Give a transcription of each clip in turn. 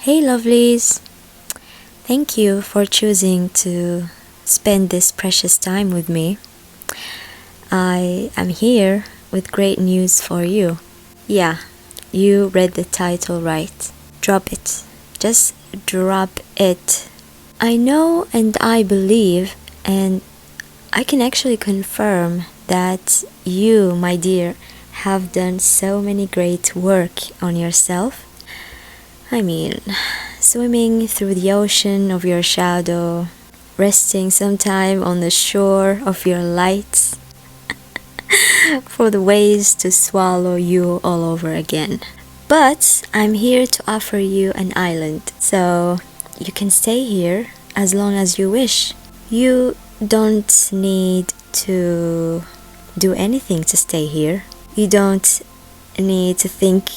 Hey lovelies! Thank you for choosing to spend this precious time with me. I am here with great news for you. Yeah, you read the title right. Drop it. Just drop it. I know and I believe and I can actually confirm that you, my dear, have done so many great work on yourself. I mean, swimming through the ocean of your shadow, resting sometime on the shore of your light, for the waves to swallow you all over again. But I'm here to offer you an island, so you can stay here as long as you wish. You don't need to do anything to stay here. You don't need to think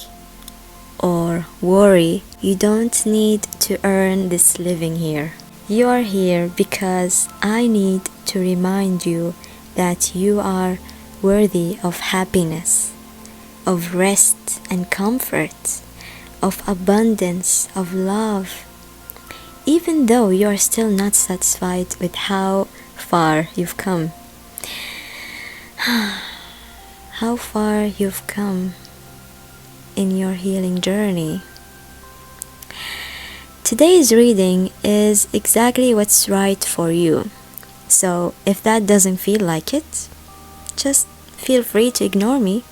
or worry. You don't need to earn this living here. You are here because I need to remind you that you are worthy of happiness, of rest and comfort, of abundance, of love. Even though you are still not satisfied with how far you've come. How far you've come in your healing journey. Today's reading is exactly what's right for you. So if that doesn't feel like it, just feel free to ignore me.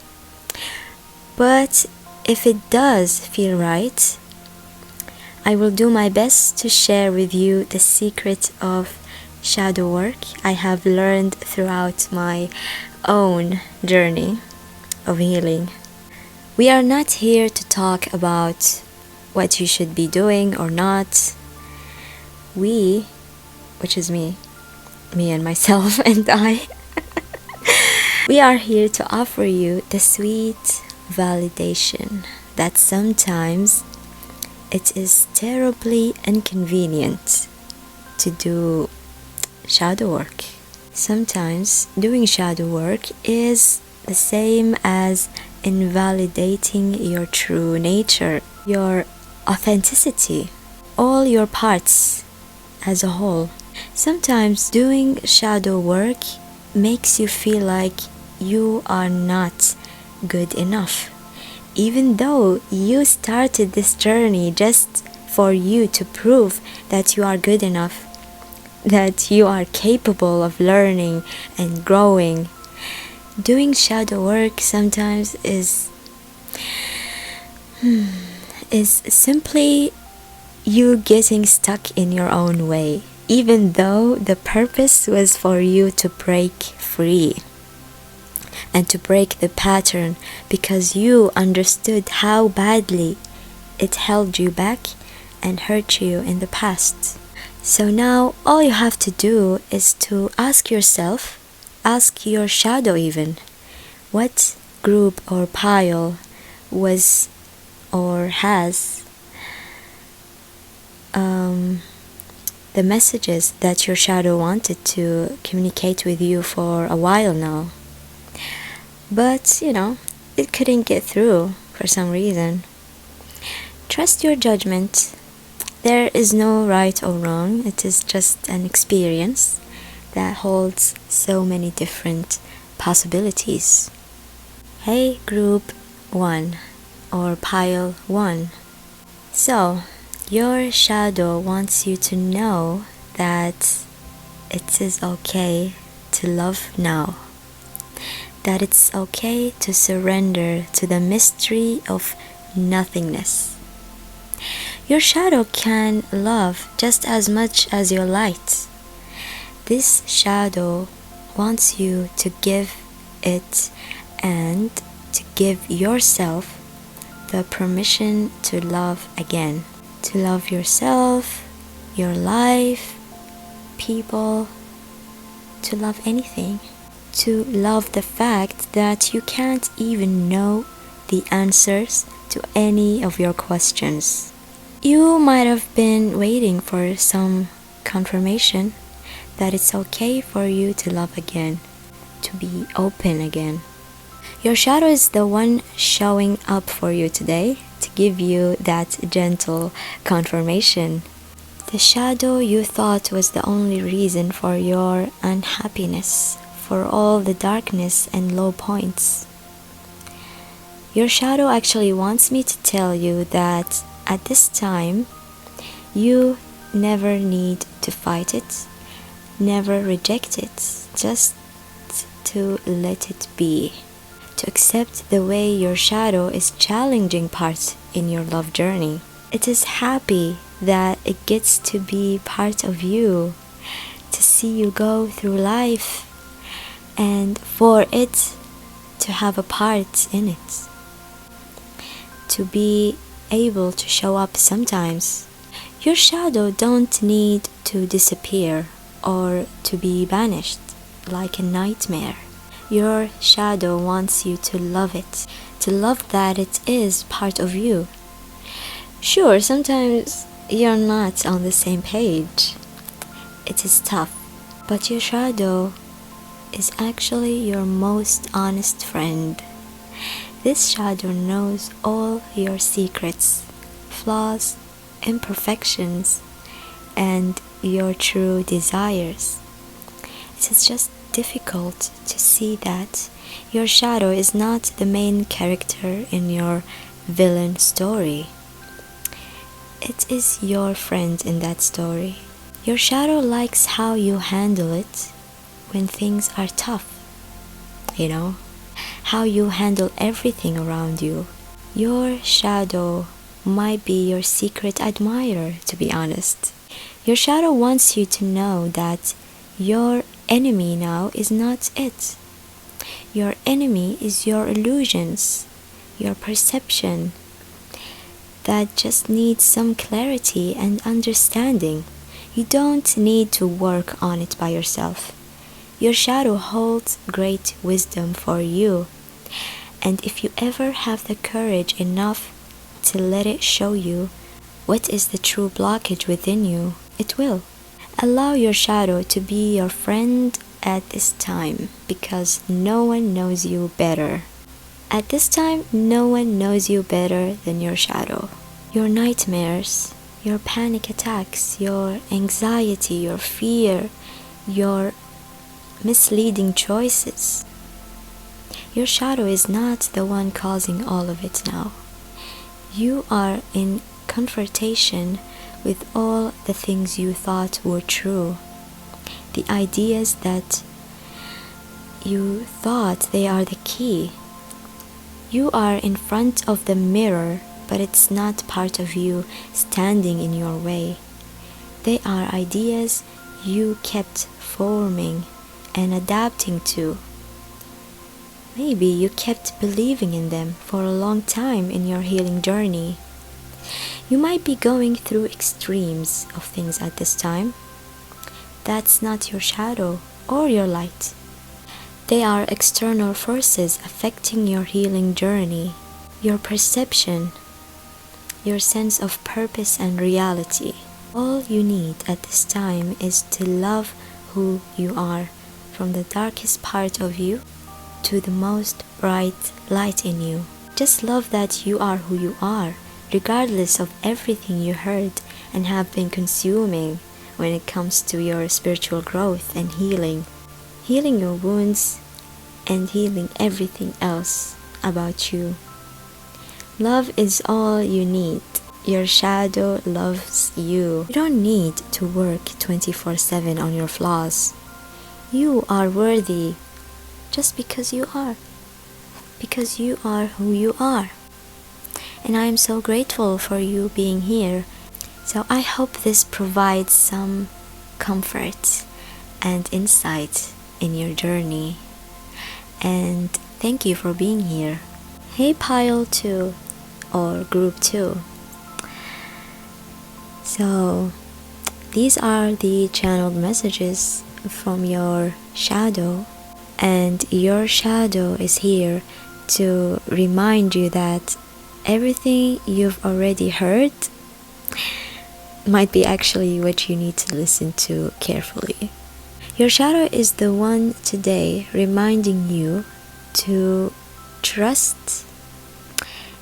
But if it does feel right, I will do my best to share with you the secret of shadow work I have learned throughout my own journey of healing. We are not here to talk about what you should be doing or not. We, which is me and myself and I, we are here to offer you the sweet validation that sometimes it is terribly inconvenient to do shadow work. Sometimes doing shadow work is the same as invalidating your true nature, your authenticity, all your parts as a whole. Sometimes doing shadow work makes you feel like you are not good enough, even though you started this journey just for you to prove that you are good enough, that you are capable of learning and growing. Doing shadow work sometimes is simply you getting stuck in your own way, even though the purpose was for you to break free and to break the pattern, because you understood how badly it held you back and hurt you in the past. So now all you have to do is to ask yourself, ask your shadow even, what group or pile was or has the messages that your shadow wanted to communicate with you for a while now. But, it couldn't get through for some reason. Trust your judgment. There is no right or wrong. It is just an experience that holds so many different possibilities. Hey, group 1 or pile 1. So, your shadow wants you to know that it is okay to love now. That it's okay to surrender to the mystery of nothingness. Your shadow can love just as much as your light. This shadow wants you to give it and to give yourself the permission to love again. To love yourself, your life, people, to love anything. To love the fact that you can't even know the answers to any of your questions. You might have been waiting for some confirmation that it's okay for you to love again, to be open again. Your shadow is the one showing up for you today to give you that gentle confirmation. The shadow you thought was the only reason for your unhappiness, for all the darkness and low points. Your shadow actually wants me to tell you that at this time, you never need to fight it, never reject it, just to let it be. To accept the way your shadow is challenging part in your love journey. It is happy that it gets to be part of you, to see you go through life, and for it to have a part in it. To be able to show up sometimes. Your shadow don't need to disappear or to be banished like a nightmare. Your shadow wants you to love it, to love that it is part of you. Sure, sometimes you're not on the same page. It is tough, but your shadow is actually your most honest friend. This shadow knows all your secrets, flaws, imperfections, and your true desires. It is just difficult to see that your shadow is not the main character in your villain story. It is your friend in that story. Your shadow likes how you handle it when things are tough. How you handle everything around you. Your shadow might be your secret admirer, to be honest. Your shadow wants you to know that your enemy now is not it. Your enemy is your illusions, your perception, that just needs some clarity and understanding. You don't need to work on it by yourself. Your shadow holds great wisdom for you. And if you ever have the courage enough to let it show you what is the true blockage within you, it will. Allow your shadow to be your friend at this time, because no one knows you better. At this time, no one knows you better than your shadow. Your nightmares, your panic attacks, your anxiety, your fear, your misleading choices. Your shadow is not the one causing all of it now. You are in confrontation with all the things you thought were true. The ideas that you thought they are the key. You are in front of the mirror, but it's not part of you standing in your way. They are ideas you kept forming and adapting to. Maybe you kept believing in them for a long time in your healing journey. You might be going through extremes of things at this time. That's not your shadow or your light. They are external forces affecting your healing journey, your perception, your sense of purpose and reality. All you need at this time is to love who you are, from the darkest part of you to the most bright light in you. Just love that you are who you are, regardless of everything you heard and have been consuming when it comes to your spiritual growth and healing. Healing your wounds and healing everything else about you. Love is all you need. Your shadow loves you. You don't need to work 24/7 on your flaws. You are worthy just because you are. Because you are who you are. And I am so grateful for you being here. So I hope this provides some comfort and insight in your journey. And thank you for being here. Hey Pile 2 or Group 2. So these are the channeled messages from your shadow, and your shadow is here to remind you that everything you've already heard might be actually what you need to listen to carefully. Your shadow is the one today reminding you to trust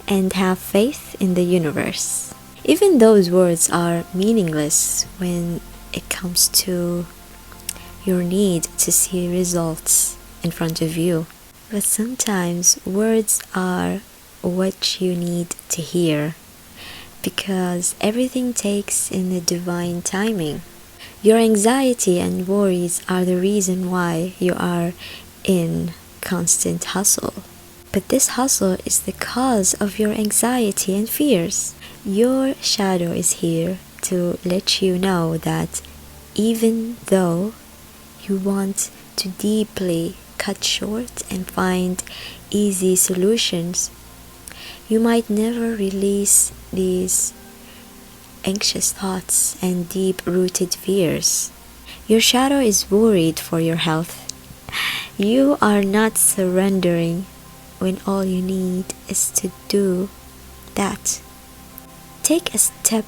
and have faith in the universe. Even those words are meaningless when it comes to your need to see results in front of you. But sometimes words are what you need to hear, because everything takes in the divine timing. Your anxiety and worries are the reason why you are in constant hustle. But this hustle is the cause of your anxiety and fears. Your shadow is here to let you know that even though you want to deeply cut short and find easy solutions, you might never release these anxious thoughts and deep-rooted fears. Your shadow is worried for your health. You are not surrendering when all you need is to do that. Take a step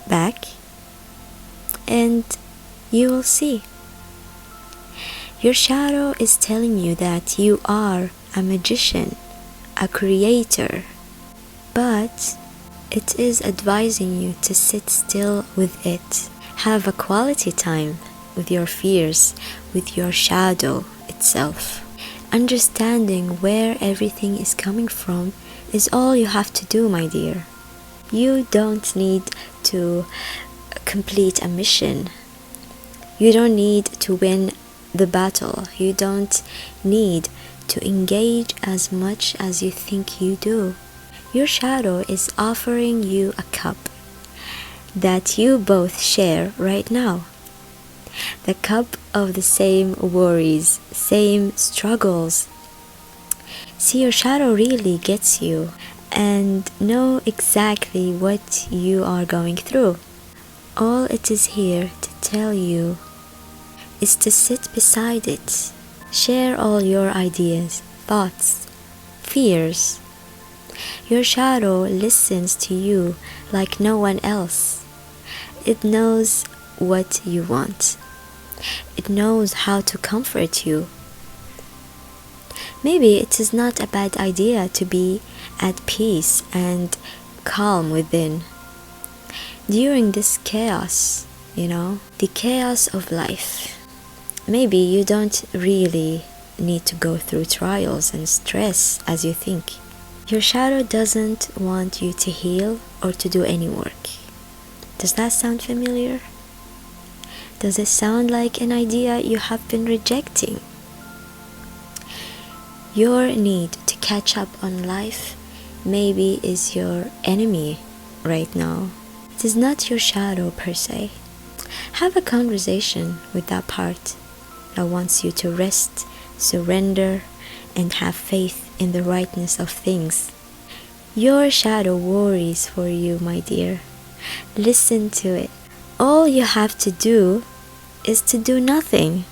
back and you will see. Your shadow is telling you that you are a magician, a creator, but it is advising you to sit still with it. Have a quality time with your fears, with your shadow itself. Understanding where everything is coming from is all you have to do, my dear. You don't need to complete a mission. You don't need to win the battle. You don't need to engage as much as you think you do. Your shadow is offering you a cup that you both share right now. The cup of the same worries, same struggles. See, your shadow really gets you and know exactly what you are going through. All it is here to tell you is to sit beside it. Share all your ideas, thoughts, fears. Your shadow listens to you like no one else. It knows what you want. It knows how to comfort you. Maybe it is not a bad idea to be at peace and calm within. During this chaos, the chaos of life, maybe you don't really need to go through trials and stress as you think. Your shadow doesn't want you to heal or to do any work. Does that sound familiar? Does it sound like an idea you have been rejecting? Your need to catch up on life maybe is your enemy right now. It is not your shadow per se. Have a conversation with that part that wants you to rest, surrender, and have faith in the rightness of things. Your shadow worries for you, my dear. Listen to it. All you have to do is to do nothing.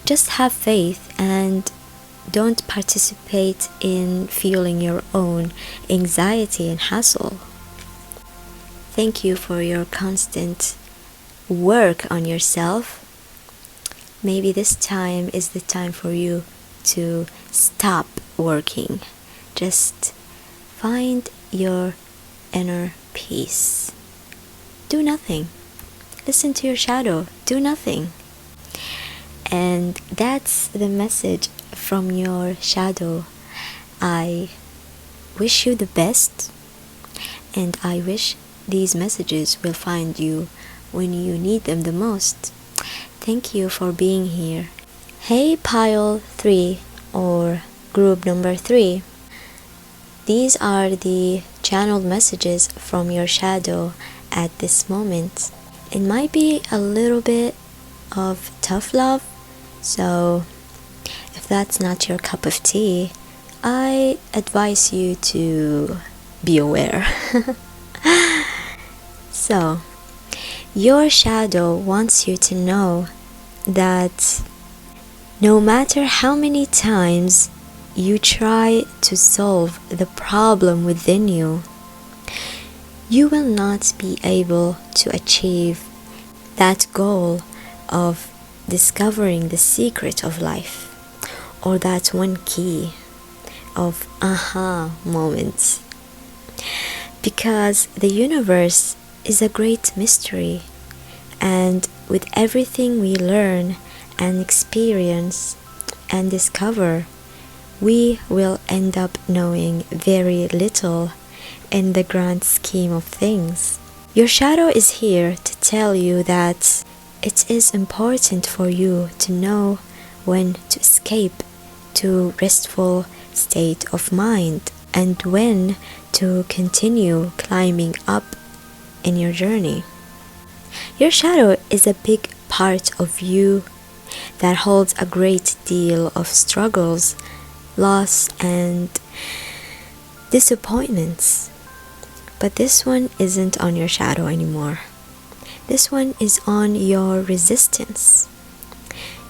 Just have faith and don't participate in fueling your own anxiety and hassle. Thank you for your constant work on yourself. Maybe this time is the time for you to stop working. Just find your inner peace. Do nothing. Listen to your shadow. Do nothing. And that's the message from your shadow. I wish you the best, and I wish these messages will find you when you need them the most. Thank you for being here. Hey, pile 3 or group number 3. These are the channeled messages from your shadow at this moment. It might be a little bit of tough love, so if that's not your cup of tea, I advise you to be aware. So, your shadow wants you to know that no matter how many times you try to solve the problem within you, you will not be able to achieve that goal of discovering the secret of life, or that one key of aha moments. Because the universe is a great mystery, and with everything we learn and experience and discover, we will end up knowing very little in the grand scheme of things. Your shadow is here to tell you that it is important for you to know when to escape to restful state of mind and when to continue climbing up in your journey. Your shadow is a big part of you that holds a great deal of struggles, loss, and disappointments. But this one isn't on your shadow anymore. This one is on your resistance.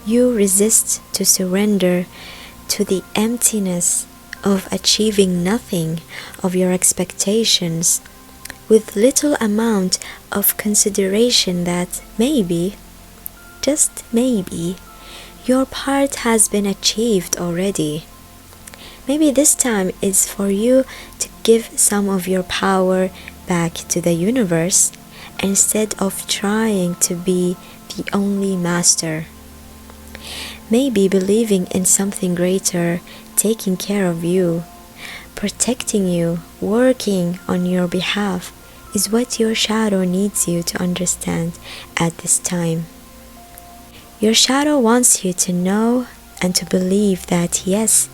You resist to surrender to the emptiness of achieving nothing of your expectations, with little amount of consideration that maybe, just maybe, your part has been achieved already. Maybe this time is for you to give some of your power back to the universe instead of trying to be the only master. Maybe believing in something greater, taking care of you, protecting you, working on your behalf is what your shadow needs you to understand at this time. Your shadow wants you to know and to believe that yes,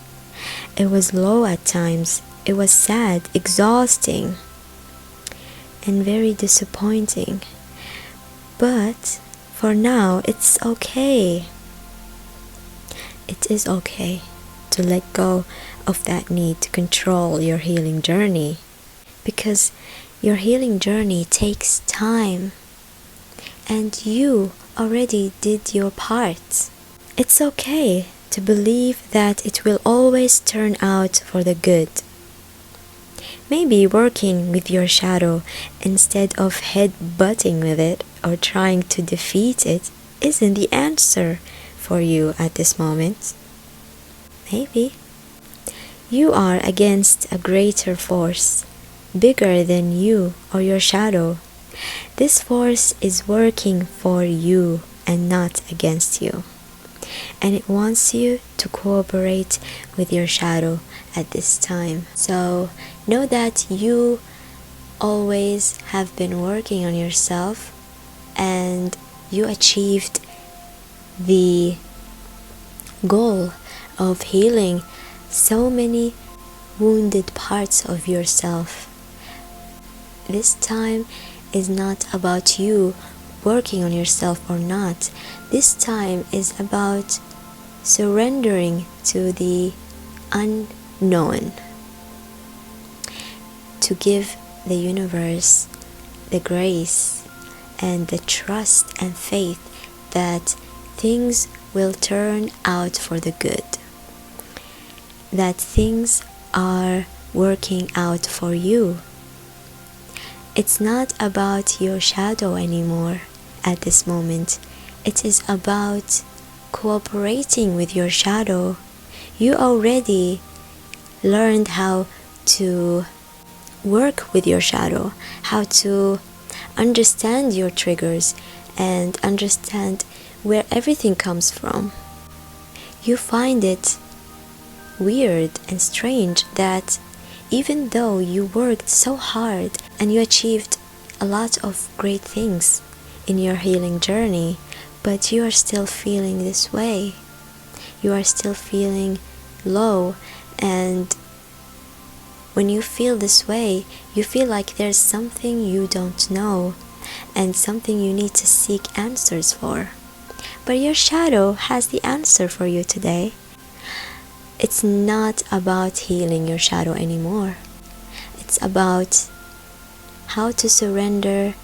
it was low at times, it was sad, exhausting, and very disappointing. But for now, it's okay. It is okay to let go of that need to control your healing journey, because your healing journey takes time and you already did your part. It's okay to believe that it will always turn out for the good. Maybe working with your shadow instead of head-butting with it or trying to defeat it isn't the answer for you at this moment. Maybe you are against a greater force, bigger than you or your shadow. This force is working for you and not against you, and it wants you to cooperate with your shadow at this time. So know that you always have been working on yourself and you achieved the goal of healing so many wounded parts of yourself. This time is not about you working on yourself or not. This time is about surrendering to the unknown, to give the universe the grace and the trust and faith that things will turn out for the good, that things are working out for you. It's not about your shadow anymore at this moment. It is about cooperating with your shadow. You already learned how to work with your shadow, how to understand your triggers and understand where everything comes from. You find it weird and strange that even though you worked so hard and you achieved a lot of great things in your healing journey, but you are still feeling this way. You are still feeling low, and when you feel this way, you feel like there's something you don't know and something you need to seek answers for. But your shadow has the answer for you today. It's not about healing your shadow anymore. It's about how to surrender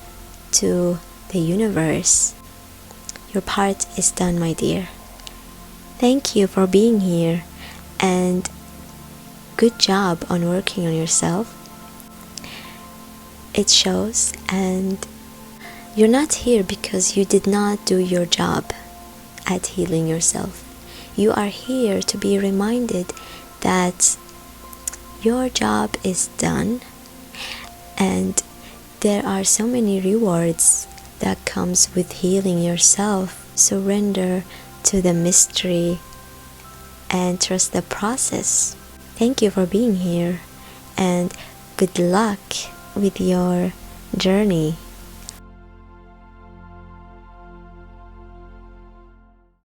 to the universe. Your part is done, my dear. Thank you for being here, and good job on working on yourself. It shows, and you're not here because you did not do your job at healing yourself. You are here to be reminded that your job is done, and there are so many rewards that comes with healing yourself. Surrender to the mystery and trust the process. Thank you for being here, and good luck with your journey.